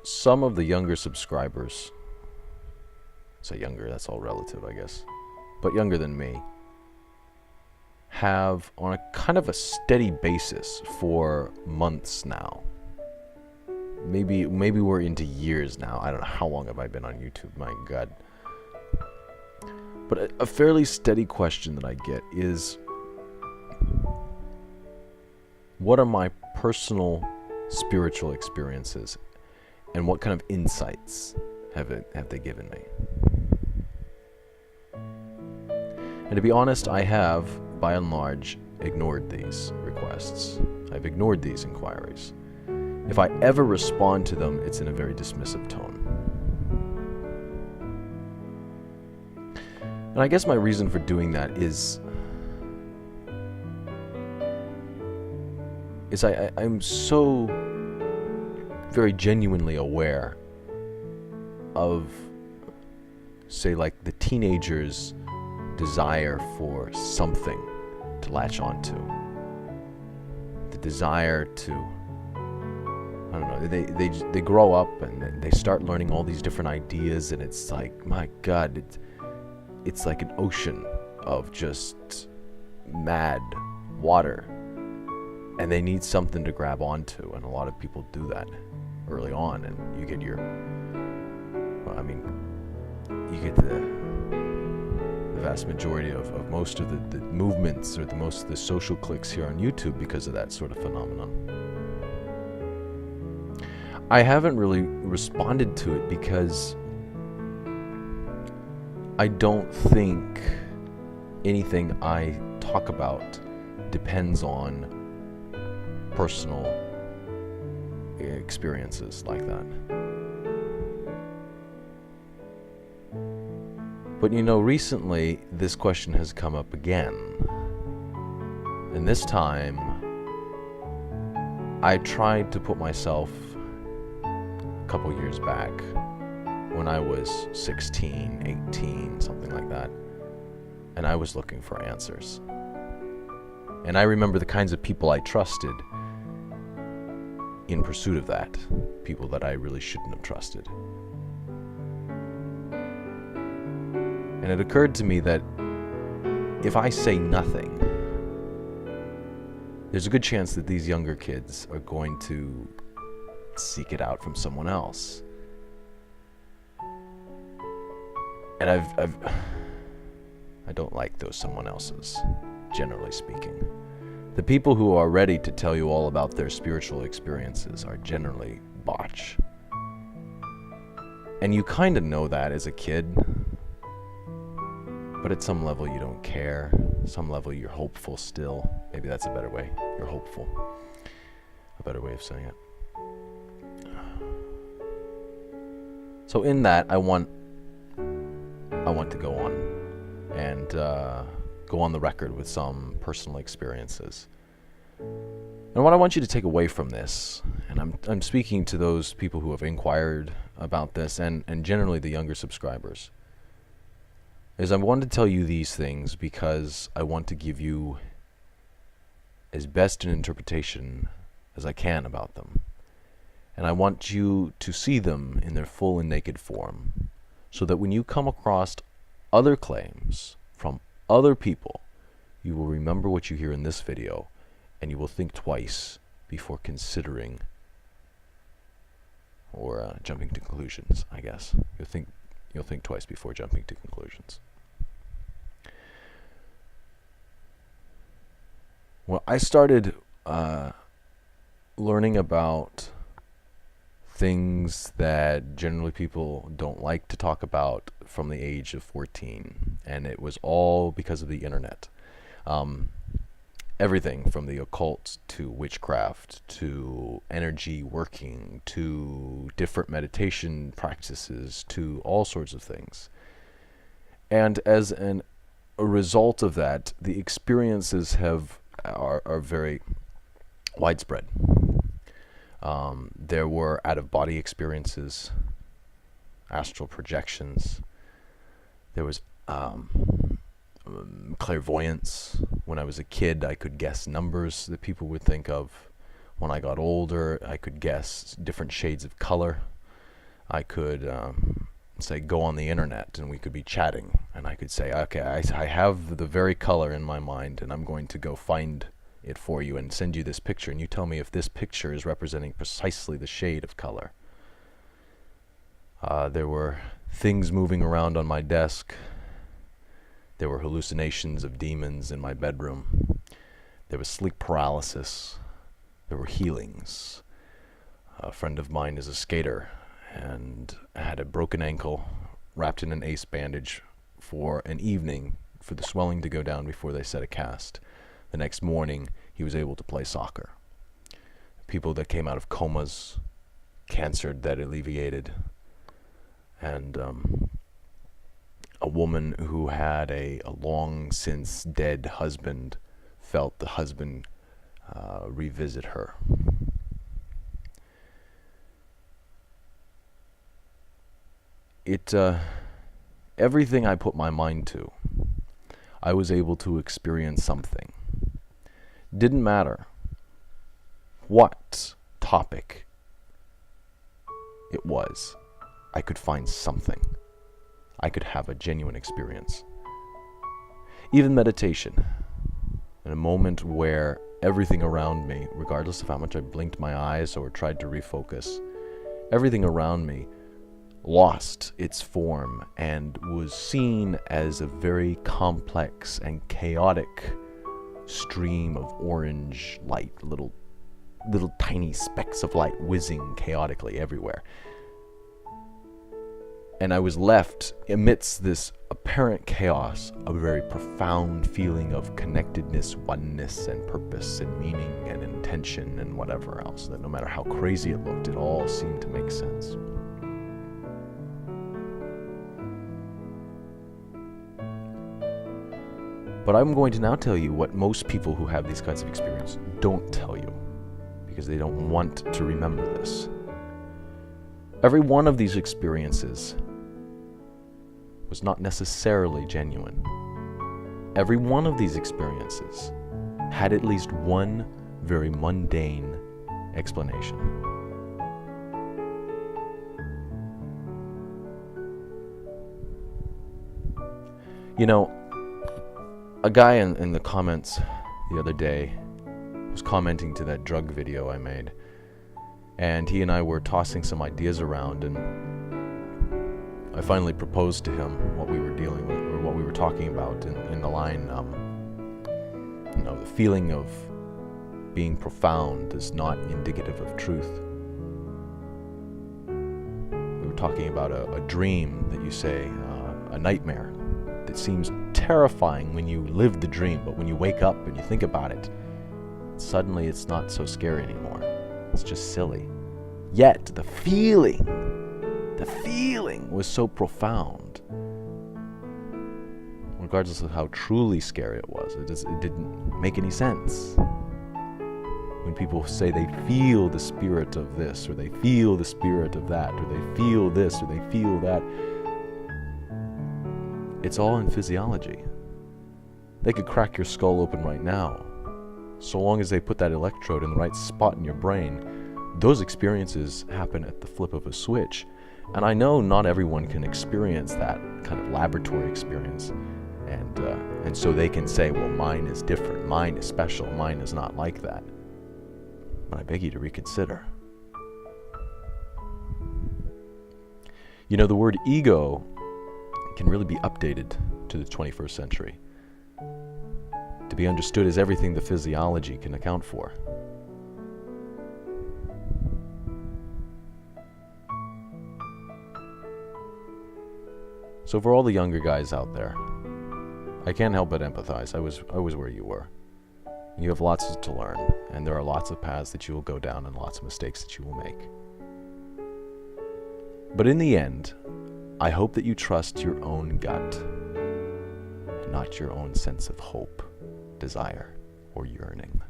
Some of the younger subscribers, say younger, that's all relative, I guess, but younger than me, have on a kind of a steady basis for months now. Maybe we're into years now. I don't know how long have I been on YouTube, my God. But a fairly steady question that I get is, what are my personal spiritual experiences, and what kind of insights have they given me? And to be honest, I have, by and large, ignored these requests. I've ignored these inquiries. If I ever respond to them, it's in a very dismissive tone. And I guess my reason for doing that is I'm so very genuinely aware of, say, like the teenager's desire for something to latch onto. The desire to, I don't know, they grow up and they start learning all these different ideas, and it's like, my God, it's like an ocean of just mad water, and they need something to grab onto, and a lot of people do that early on, and you get the vast majority of most of the movements, or most of the social cliques here on YouTube, because of that sort of phenomenon. I haven't really responded to it because I don't think anything I talk about depends on personal experiences like that. But recently this question has come up again. And this time I tried to put myself a couple years back when I was 16, 18, something like that. And I was looking for answers. And I remember the kinds of people I trusted in pursuit of that. People that I really shouldn't have trusted. And it occurred to me that if I say nothing, there's a good chance that these younger kids are going to seek it out from someone else. And I don't like those someone else's, generally speaking. The people who are ready to tell you all about their spiritual experiences are generally botch. And you kind of know that as a kid, but at some level you don't care. Some level you're hopeful still. Maybe that's a better way. You're hopeful. A better way of saying it. So in that, I want to go on and go on the record with some personal experiences. And what I want you to take away from this, and I'm speaking to those people who have inquired about this, and generally the younger subscribers, is I want to tell you these things because I want to give you as best an interpretation as I can about them. And I want you to see them in their full and naked form, so that when you come across other claims from other people, you will remember what you hear in this video, and you will think twice before considering or jumping to conclusions, I guess. You'll think twice before jumping to conclusions. Well, I started learning about things that generally people don't like to talk about from the age of 14, and it was all because of the internet. Everything from the occult to witchcraft to energy working to different meditation practices to all sorts of things. And as a result of that, the experiences are very widespread. There were out-of-body experiences, astral projections. There was clairvoyance. When I was a kid, I could guess numbers that people would think of When I got older, I could guess different shades of color. I could say, go on the internet, and we could be chatting, and I could say, okay, I have the very color in my mind, and I'm going to go find it for you and send you this picture, and you tell me if this picture is representing precisely the shade of color. There were things moving around on my desk. There were hallucinations of demons in my bedroom. There was sleep paralysis. There were healings. A friend of mine is a skater and had a broken ankle wrapped in an ace bandage for an evening for the swelling to go down before they set a cast. The next morning, he was able to play soccer. People that came out of comas, cancer that alleviated, and a woman who had a long since dead husband felt the husband revisit her. Everything I put my mind to, I was able to experience something. Didn't matter what topic it was, I could find something. I could have a genuine experience. Even meditation, in a moment where everything around me, regardless of how much I blinked my eyes or tried to refocus, everything around me lost its form and was seen as a very complex and chaotic stream of orange light, little tiny specks of light whizzing chaotically everywhere. And I was left amidst this apparent chaos, a very profound feeling of connectedness, oneness, and purpose, and meaning, and intention, and whatever else. That no matter how crazy it looked, it all seemed to make sense. But I'm going to now tell you what most people who have these kinds of experiences don't tell you, because they don't want to remember this. Every one of these experiences was not necessarily genuine. Every one of these experiences had at least one very mundane explanation. You know, a guy in the comments the other day was commenting to that drug video I made, and he and I were tossing some ideas around, and I finally proposed to him what we were dealing with, or what we were talking about in the line, the feeling of being profound is not indicative of truth. We were talking about a dream that you say, a nightmare, that seems terrifying when you live the dream, but when you wake up and you think about it, suddenly it's not so scary anymore. It's just silly. Yet the feeling was so profound. Regardless of how truly scary it was, it didn't make any sense. When people say they feel the spirit of this, or they feel the spirit of that, or they feel this, or they feel that, it's all in physiology. They could crack your skull open right now. So long as they put that electrode in the right spot in your brain, those experiences happen at the flip of a switch. And I know not everyone can experience that kind of laboratory experience. And so they can say, well, mine is different, mine is special, mine is not like that. But I beg you to reconsider. You know, the word ego can really be updated to the 21st century, to be understood as everything the physiology can account for. So for all the younger guys out there, I can't help but empathize. I was where you were. You have lots to learn, and there are lots of paths that you will go down and lots of mistakes that you will make. But in the end, I hope that you trust your own gut and not your own sense of hope, desire, or yearning.